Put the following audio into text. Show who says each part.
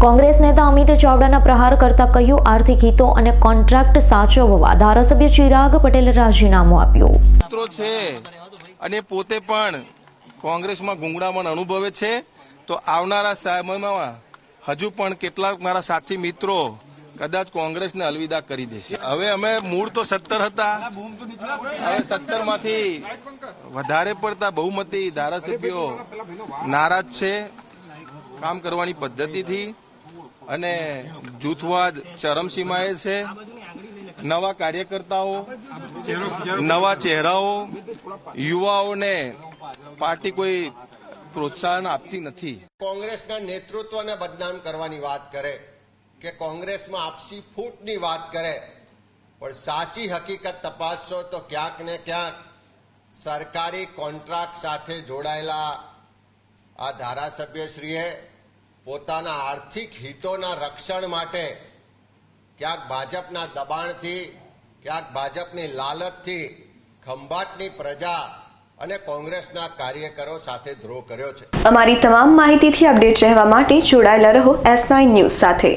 Speaker 1: કોંગ્રેસ નેતા અમિત ચાવડાના પ્રહાર કરતા કહ્યું, આર્થિક હિતો અને કોન્ટ્રાક્ટ સાચવવા ધારાસભ્ય ચિરાગ પટેલે રાજીનામું આપ્યું.
Speaker 2: મિત્રો છે અને પોતે પણ કોંગ્રેસમાં ગુંગળામણ અનુભવે છે, તો આવનારા સમયમાં હજુ પણ કેટલાક મારા સાથી મિત્રો કદાચ કોંગ્રેસને અલવિદા કરી દેશે. હવે અમે મૂળ તો 17 હતા, હવે 17 માંથી વધારે પડતા બહુમતી ધારાસભ્યો નારાજ છે કામ કરવાની પદ્ધતિથી અને જૂથવાદ ચરમસીમાએ છે. નવા કાર્યકર્તાઓ, નવા ચહેરાઓ, યુવાઓને પાર્ટી કોઈ પ્રોત્સાહન આપતી નથી.
Speaker 3: કોંગ્રેસના નેતૃત્વને બદનામ કરવાની વાત કરે કે કોંગ્રેસમાં આપસી ફૂટની વાત કરે, પણ સાચી હકીકત તપાસશો તો ક્યાંક ને ક્યાંક સરકારી કોન્ટ્રાક્ટ સાથે જોડાયેલા આ ધારાસભ્યશ્રીએ પોતાના આર્થિક હિતોના રક્ષણ માટે ક્યાંક ભાજપના દબાણથી, ક્યાંક ભાજપની લાલચથી ખંભાતની પ્રજા અને કોંગ્રેસના કાર્યકરો સાથે દ્રોહ કર્યો છે.
Speaker 4: અમારી તમામ માહિતીથી અપડેટ રહેવા માટે જોડાયેલા રહો S9 ન્યૂઝ સાથે.